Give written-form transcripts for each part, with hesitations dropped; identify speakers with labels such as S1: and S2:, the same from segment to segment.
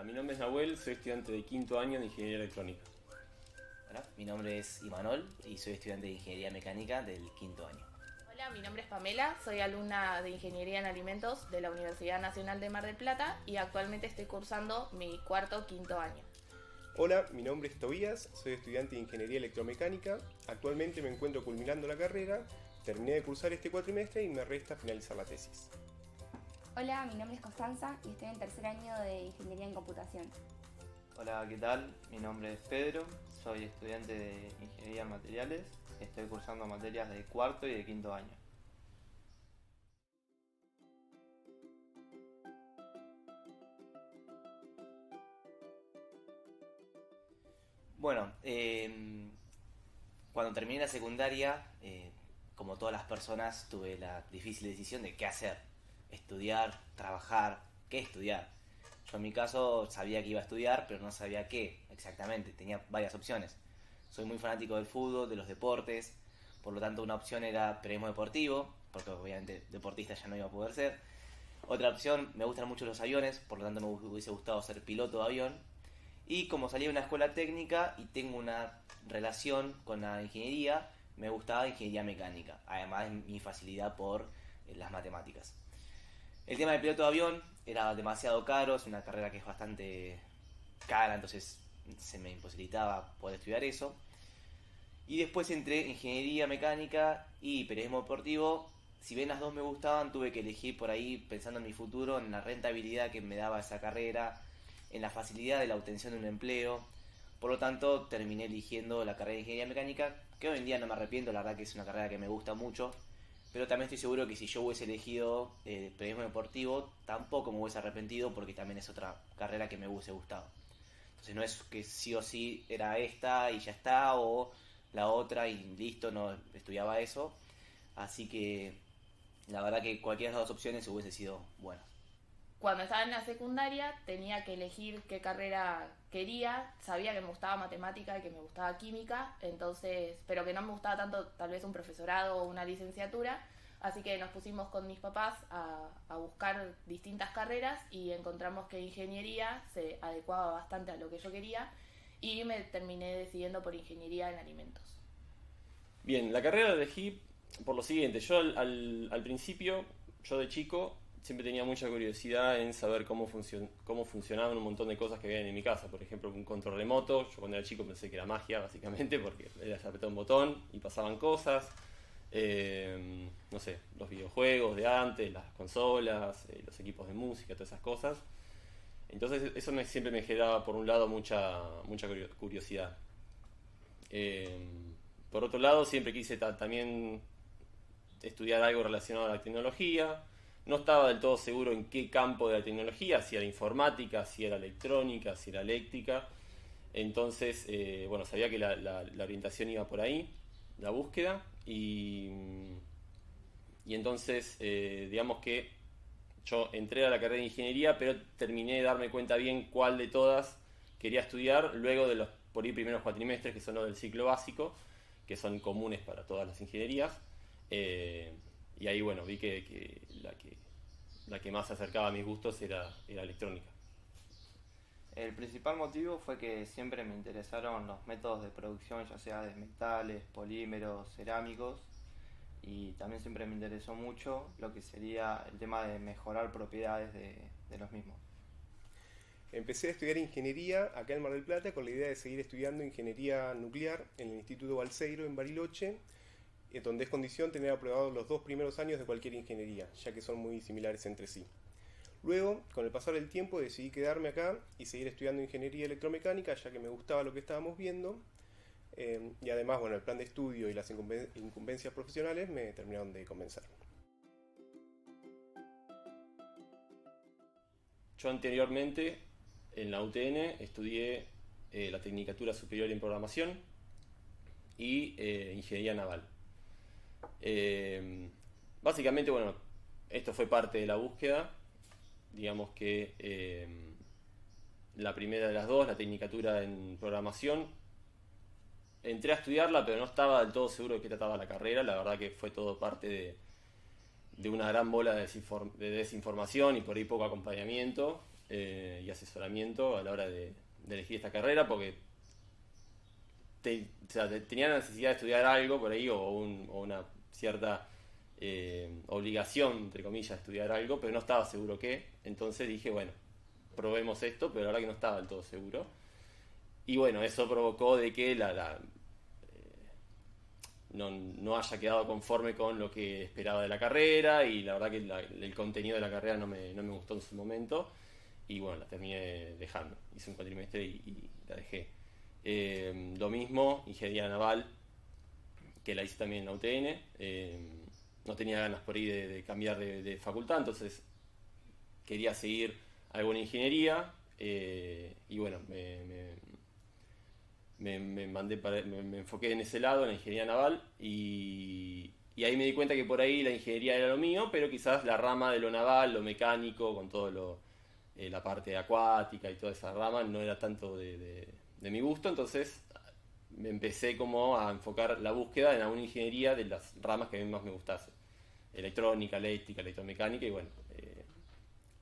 S1: Mi nombre es Nahuel, soy estudiante de quinto año de Ingeniería Electrónica.
S2: Hola, mi nombre es Imanol y soy estudiante de Ingeniería Mecánica del quinto año.
S3: Hola, mi nombre es Pamela, soy alumna de Ingeniería en Alimentos de la Universidad Nacional de Mar del Plata y actualmente estoy cursando mi quinto año.
S4: Hola, mi nombre es Tobías, soy estudiante de Ingeniería Electromecánica. Actualmente me encuentro culminando la carrera, terminé de cursar este cuatrimestre y me resta finalizar la tesis.
S5: Hola, mi nombre es Constanza y estoy en tercer año de Ingeniería en Computación.
S6: Hola, ¿qué tal? Mi nombre es Pedro, soy estudiante de Ingeniería en Materiales, estoy cursando materias de cuarto y de quinto año.
S2: Bueno, cuando terminé la secundaria, como todas las personas, tuve la difícil decisión de qué hacer. Estudiar, trabajar, qué estudiar. Yo en mi caso sabía que iba a estudiar, pero no sabía qué exactamente. Tenía varias opciones. Soy muy fanático del fútbol, de los deportes. Por lo tanto, una opción era periodismo deportivo, porque obviamente deportista ya no iba a poder ser. Otra opción, me gustan mucho los aviones, por lo tanto me hubiese gustado ser piloto de avión. Y como salí de una escuela técnica y tengo una relación con la ingeniería, me gustaba ingeniería mecánica, además de mi facilidad por las matemáticas. El tema del piloto de avión era demasiado caro, es una carrera que es bastante cara, entonces se me imposibilitaba poder estudiar eso. Y después entré ingeniería mecánica y periodismo deportivo. Si bien las dos me gustaban, tuve que elegir por ahí, pensando en mi futuro, en la rentabilidad que me daba esa carrera, en la facilidad de la obtención de un empleo. Por lo tanto, terminé eligiendo la carrera de ingeniería mecánica, que hoy en día no me arrepiento, la verdad que es una carrera que me gusta mucho. Pero también estoy seguro que si yo hubiese elegido periodismo deportivo, tampoco me hubiese arrepentido porque también es otra carrera que me hubiese gustado. Entonces no es que sí o sí era esta y ya está, o la otra y listo, no estudiaba eso. Así que la verdad que cualquiera de las dos opciones hubiese sido buena.
S3: Cuando estaba en la secundaria tenía que elegir qué carrera quería, sabía que me gustaba matemática y que me gustaba química, entonces, pero que no me gustaba tanto tal vez un profesorado o una licenciatura, así que nos pusimos con mis papás a buscar distintas carreras y encontramos que ingeniería se adecuaba bastante a lo que yo quería y me terminé decidiendo por ingeniería en alimentos.
S1: Bien, la carrera la elegí por lo siguiente. Yo al principio, yo de chico, siempre tenía mucha curiosidad en saber cómo funcionaban un montón de cosas que había en mi casa. Por ejemplo, un control remoto. Yo cuando era chico pensé que era magia, básicamente, porque era apretar un botón y pasaban cosas. No sé, los videojuegos de antes, las consolas, los equipos de música, todas esas cosas. Entonces eso siempre me generaba, por un lado, mucha curiosidad. Por otro lado, siempre quise también estudiar algo relacionado a la tecnología. No estaba del todo seguro en qué campo de la tecnología, si era informática, si era electrónica, si era eléctrica. Entonces, bueno, sabía que la orientación iba por ahí, la búsqueda, y entonces, digamos que yo entré a la carrera de ingeniería, pero terminé de darme cuenta bien cuál de todas quería estudiar luego de los por ahí primeros cuatrimestres, que son los del ciclo básico, que son comunes para todas las ingenierías. Y ahí, bueno, vi que la que más se acercaba a mis gustos era electrónica.
S6: El principal motivo fue que siempre me interesaron los métodos de producción, ya sea de metales, polímeros, cerámicos, y también siempre me interesó mucho lo que sería el tema de mejorar propiedades de los mismos.
S4: Empecé a estudiar ingeniería acá en Mar del Plata con la idea de seguir estudiando ingeniería nuclear en el Instituto Balseiro en Bariloche, donde es condición tener aprobados los 2 primeros años de cualquier ingeniería, ya que son muy similares entre sí. Luego, con el pasar del tiempo, decidí quedarme acá y seguir estudiando ingeniería electromecánica, ya que me gustaba lo que estábamos viendo. Y además, bueno, el plan de estudio y las incumbencias profesionales me terminaron de convencer.
S1: Yo anteriormente, en la UTN, estudié la Tecnicatura Superior en Programación y Ingeniería Naval. Básicamente, bueno, esto fue parte de la búsqueda. Digamos que la primera de las dos, la Tecnicatura en Programación, entré a estudiarla, pero no estaba del todo seguro de qué trataba la carrera. La verdad que fue todo parte de una gran bola de desinformación y por ahí poco acompañamiento. y asesoramiento a la hora de elegir esta carrera, porque tenía la necesidad de estudiar algo por ahí o una cierta obligación, entre comillas, de estudiar algo, pero no estaba seguro qué. Entonces dije, bueno, probemos esto, pero la verdad que no estaba del todo seguro. Y bueno, eso provocó de que no haya quedado conforme con lo que esperaba de la carrera, y la verdad que el contenido de la carrera no me gustó en su momento, y bueno, la terminé dejando. Hice un cuatrimestre y la dejé. Lo mismo, ingeniería naval, que la hice también en la UTN. No tenía ganas por ahí de cambiar de facultad, entonces quería seguir alguna ingeniería, y bueno, me enfoqué en ese lado, en la ingeniería naval, y ahí me di cuenta que por ahí la ingeniería era lo mío, pero quizás la rama de lo naval, lo mecánico, con todo la parte acuática y toda esa rama, no era tanto de mi gusto. Entonces me empecé como a enfocar la búsqueda en alguna ingeniería de las ramas que a mí más me gustase: electrónica, eléctrica, electromecánica, y bueno,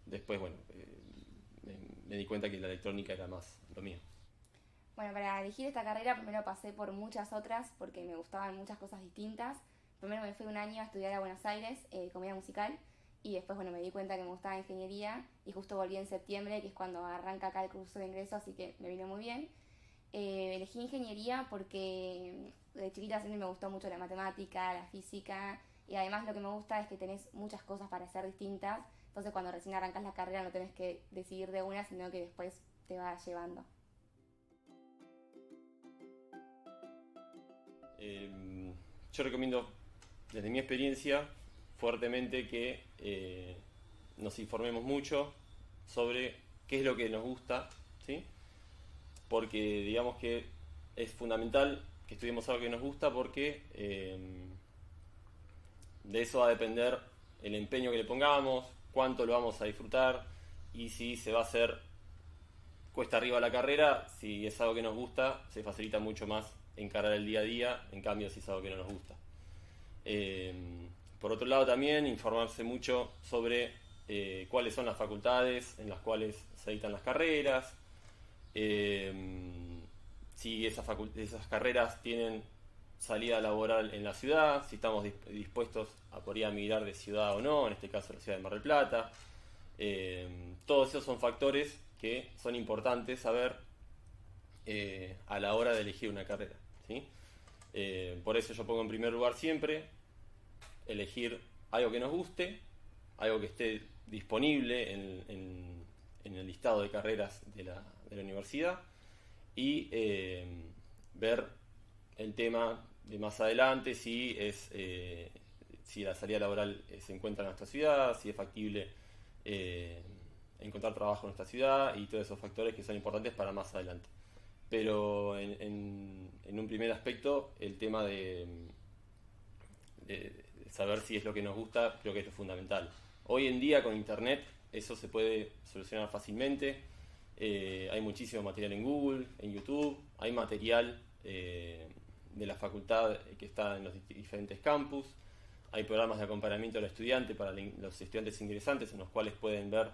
S1: después me di cuenta que la electrónica era más lo mío.
S5: Bueno, para elegir esta carrera primero pasé por muchas otras porque me gustaban muchas cosas distintas. Primero me fui un año a estudiar a Buenos Aires, comedia musical, y después me di cuenta que me gustaba ingeniería, y justo volví en septiembre, que es cuando arranca acá el curso de ingreso, así que me vino muy bien. Elegí ingeniería porque de chiquita siempre me gustó mucho la matemática, la física, y además lo que me gusta es que tenés muchas cosas para hacer distintas, entonces cuando recién arrancas la carrera no tenés que decidir de una, sino que después te va llevando.
S1: Yo recomiendo, desde mi experiencia, fuertemente que nos informemos mucho sobre qué es lo que nos gusta, ¿sí? Porque digamos que es fundamental que estudiemos algo que nos gusta, porque de eso va a depender el empeño que le pongamos, cuánto lo vamos a disfrutar, y si se va a hacer cuesta arriba la carrera. Si es algo que nos gusta, se facilita mucho más encarar el día a día. En cambio, si es algo que no nos gusta. Por otro lado, también informarse mucho sobre cuáles son las facultades en las cuales se dictan las carreras, si esas carreras tienen salida laboral en la ciudad, si estamos dispuestos a poder migrar de ciudad o no, en este caso la ciudad de Mar del Plata. Todos esos son factores que son importantes saber a la hora de elegir una carrera, ¿sí? Por eso yo pongo en primer lugar siempre elegir algo que nos guste, algo que esté disponible en el listado de carreras de la universidad, y ver el tema de más adelante, si la salida laboral se encuentra en nuestra ciudad, si es factible encontrar trabajo en nuestra ciudad, y todos esos factores que son importantes para más adelante. Pero en un primer aspecto, el tema de saber si es lo que nos gusta, creo que es lo fundamental. Hoy en día con internet eso se puede solucionar fácilmente. Hay muchísimo material en Google, en YouTube, hay material de la facultad que está en los diferentes campus, hay programas de acompañamiento al estudiante para los estudiantes ingresantes, en los cuales pueden ver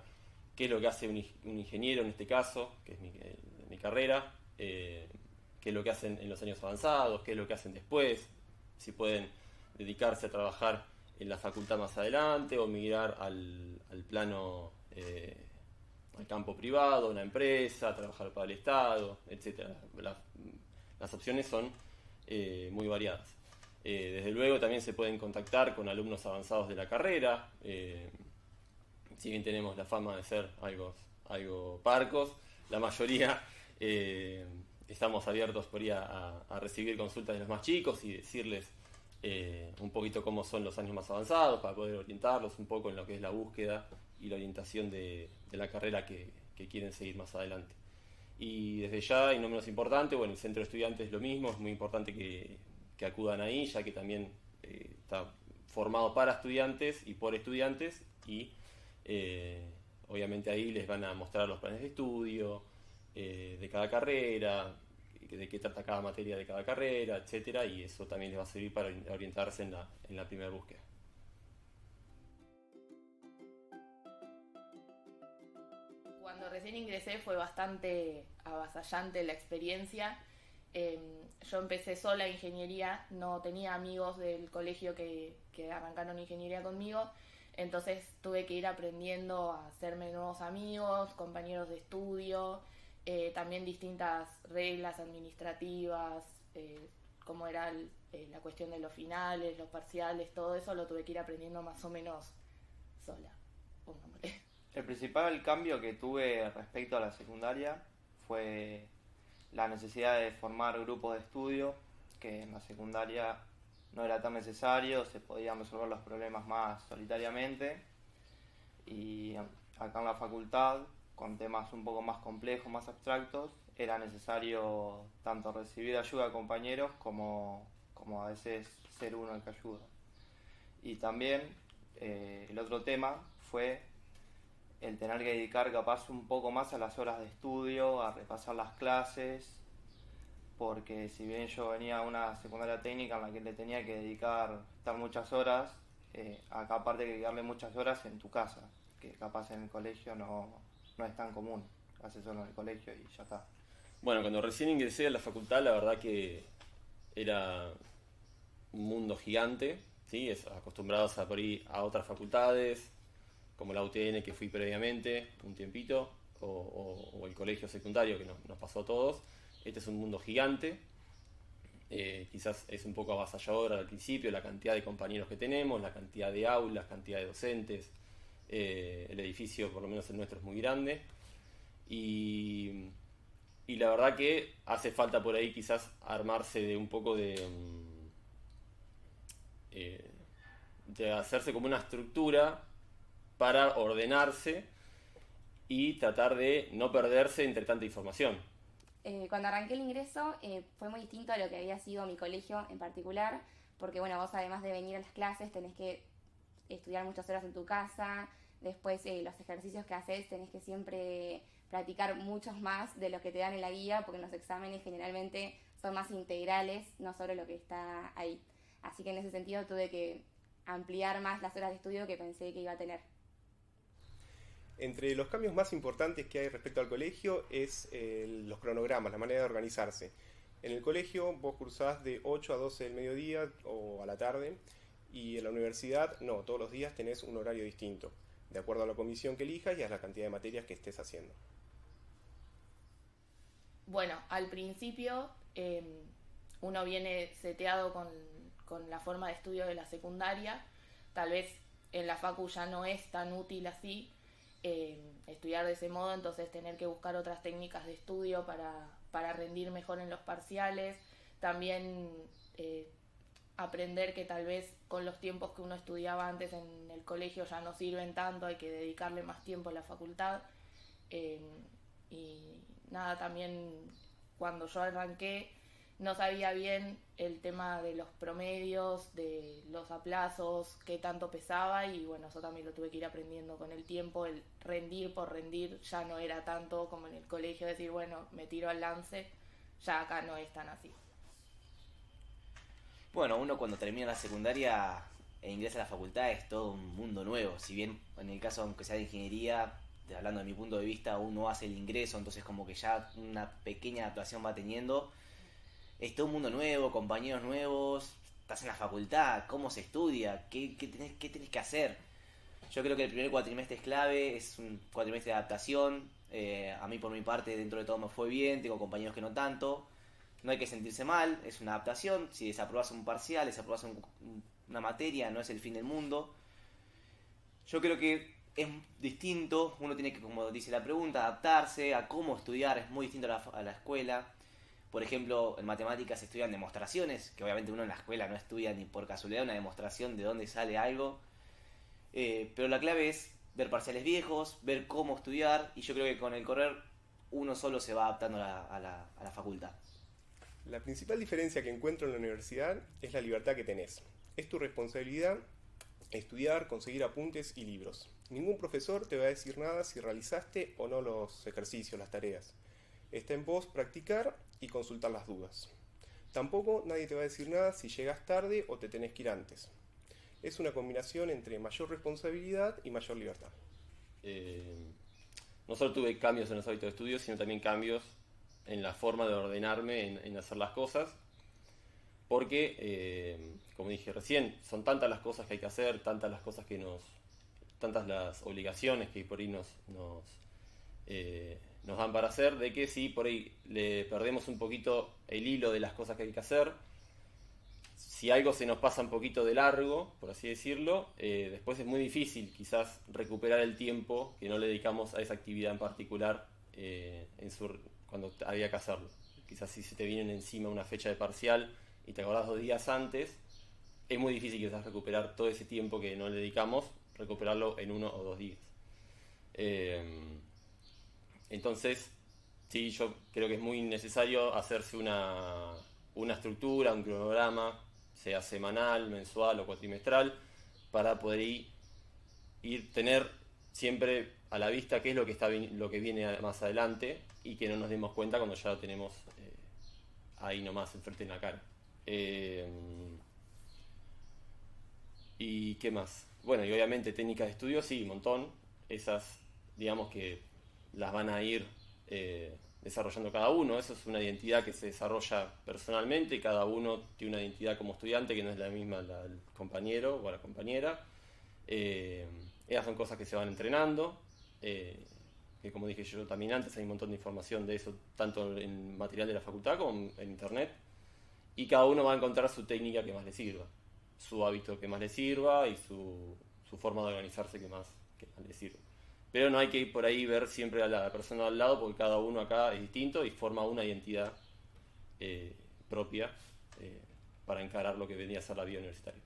S1: qué es lo que hace un ingeniero en este caso, que es mi carrera, qué es lo que hacen en los años avanzados, qué es lo que hacen después, si pueden dedicarse a trabajar en la facultad más adelante o migrar al plano, al campo privado, una empresa, trabajar para el Estado, etc. Las opciones son muy variadas. Desde luego también se pueden contactar con alumnos avanzados de la carrera. Si bien tenemos la fama de ser algo parcos, la mayoría estamos abiertos por ahí a recibir consultas de los más chicos y decirles un poquito cómo son los años más avanzados, para poder orientarlos un poco en lo que es la búsqueda y la orientación de la carrera que quieren seguir más adelante. Y desde ya, y no menos importante, bueno, el centro de estudiantes es lo mismo, es muy importante que acudan ahí, ya que también está formado para estudiantes y por estudiantes, y obviamente ahí les van a mostrar los planes de estudio de cada carrera, de qué trata cada materia de cada carrera, etcétera, y eso también les va a servir para orientarse en la primera búsqueda.
S3: Cuando Cuando recién ingresé fue bastante avasallante la experiencia. Yo empecé sola ingeniería, no tenía amigos del colegio que arrancaron ingeniería conmigo, entonces tuve que ir aprendiendo a hacerme nuevos amigos, compañeros de estudio, también distintas reglas administrativas, cómo era la cuestión de los finales, los parciales, todo eso lo tuve que ir aprendiendo más o menos sola, pongámosle.
S6: El principal cambio que tuve respecto a la secundaria fue la necesidad de formar grupos de estudio, que en la secundaria no era tan necesario, se podían resolver los problemas más solitariamente, y acá en la facultad, con temas un poco más complejos, más abstractos, era necesario tanto recibir ayuda de compañeros como a veces ser uno el que ayuda. Y también el otro tema fue el tener que dedicar capaz un poco más a las horas de estudio, a repasar las clases, porque si bien yo venía a una secundaria técnica en la que le tenía que estar muchas horas, acá aparte hay que dedicarle muchas horas en tu casa, que capaz en el colegio no es tan común, haces solo en el colegio y ya está.
S1: Bueno, cuando recién ingresé a la facultad, la verdad que era un mundo gigante, ¿sí? Acostumbrados a por ahí a otras facultades, como la UTN que fui previamente un tiempito, o el colegio secundario que nos pasó a todos. Este es un mundo gigante, quizás es un poco avasallador al principio la cantidad de compañeros que tenemos, la cantidad de aulas, cantidad de docentes, el edificio, por lo menos el nuestro, es muy grande, y la verdad que hace falta por ahí quizás armarse de un poco de hacerse como una estructura para ordenarse y tratar de no perderse entre tanta información.
S5: Cuando arranqué el ingreso fue muy distinto a lo que había sido mi colegio en particular, porque bueno, vos además de venir a las clases tenés que estudiar muchas horas en tu casa, después los ejercicios que haces tenés que siempre practicar muchos más de los que te dan en la guía, porque los exámenes generalmente son más integrales, no solo lo que está ahí. Así que en ese sentido tuve que ampliar más las horas de estudio que pensé que iba a tener.
S4: Entre los cambios más importantes que hay respecto al colegio es los cronogramas, la manera de organizarse. En el colegio vos cursás de 8 a 12 del mediodía o a la tarde, y en la universidad no, todos los días tenés un horario distinto, de acuerdo a la comisión que elijas y a la cantidad de materias que estés haciendo.
S3: Bueno, al principio uno viene seteado con la forma de estudio de la secundaria, tal vez en la facu ya no es tan útil así, estudiar de ese modo, entonces tener que buscar otras técnicas de estudio para rendir mejor en los parciales, también aprender que tal vez con los tiempos que uno estudiaba antes en el colegio ya no sirven tanto, hay que dedicarle más tiempo a la facultad, y nada, también cuando yo arranqué no sabía bien el tema de los promedios, de los aplazos, qué tanto pesaba, y bueno, eso también lo tuve que ir aprendiendo con el tiempo. El rendir por rendir ya no era tanto como en el colegio, decir, bueno, me tiro al lance, ya acá no es tan así.
S2: Bueno, uno cuando termina la secundaria e ingresa a la facultad es todo un mundo nuevo. Si bien en el caso, aunque sea de ingeniería, hablando de mi punto de vista, uno hace el ingreso, entonces como que ya una pequeña adaptación va teniendo. Es todo un mundo nuevo, compañeros nuevos, estás en la facultad, cómo se estudia, qué tenés que hacer. Yo creo que el primer cuatrimestre es clave, es un cuatrimestre de adaptación. A mí por mi parte dentro de todo me fue bien, tengo compañeros que no tanto. No hay que sentirse mal, es una adaptación. Si desaprobas un parcial, desaprobas una materia, no es el fin del mundo. Yo creo que es distinto, uno tiene que, como dice la pregunta, adaptarse a cómo estudiar, es muy distinto a la escuela. Por ejemplo, en matemáticas se estudian demostraciones, que obviamente uno en la escuela no estudia ni por casualidad una demostración de dónde sale algo. Pero la clave es ver parciales viejos, ver cómo estudiar, y yo creo que con el correr uno solo se va adaptando a la facultad.
S4: La principal diferencia que encuentro en la universidad es la libertad que tenés. Es tu responsabilidad estudiar, conseguir apuntes y libros. Ningún profesor te va a decir nada si realizaste o no los ejercicios, las tareas. Está en vos practicar y consultar las dudas. Tampoco nadie te va a decir nada si llegas tarde o te tenés que ir antes. Es una combinación entre mayor responsabilidad y mayor libertad.
S1: no solo tuve cambios en los hábitos de estudio, sino también cambios en la forma de ordenarme en hacer las cosas. Porque, como dije recién, son tantas las cosas que hay que hacer, tantas las cosas tantas las obligaciones que por ahí nos dan para hacer, de que si por ahí le perdemos un poquito el hilo de las cosas que hay que hacer, si algo se nos pasa un poquito de largo, por así decirlo, después es muy difícil quizás recuperar el tiempo que no le dedicamos a esa actividad en particular cuando había que hacerlo. Quizás si se te viene encima una fecha de parcial y te acordás 2 días antes, es muy difícil quizás recuperar todo ese tiempo que no le dedicamos, recuperarlo en 1 o 2 días. Entonces, sí, yo creo que es muy necesario hacerse una estructura, un cronograma, sea semanal, mensual o cuatrimestral, para poder tener siempre a la vista qué es lo que viene más adelante y que no nos demos cuenta cuando ya lo tenemos ahí nomás enfrente en la cara. ¿Y qué más? Bueno, y obviamente técnicas de estudio, sí, un montón. Esas, digamos que las van a ir desarrollando cada uno. Eso es una identidad que se desarrolla personalmente y cada uno tiene una identidad como estudiante que no es la misma la del compañero o la compañera. Esas son cosas que se van entrenando, que como dije yo también antes, hay un montón de información de eso, tanto en material de la facultad como en internet, y cada uno va a encontrar su técnica que más le sirva, su hábito que más le sirva y su forma de organizarse que más le sirva. Pero no hay que ir por ahí ver siempre a la persona al lado, porque cada uno acá es distinto y forma una identidad propia para encarar lo que venía a ser la vida universitaria.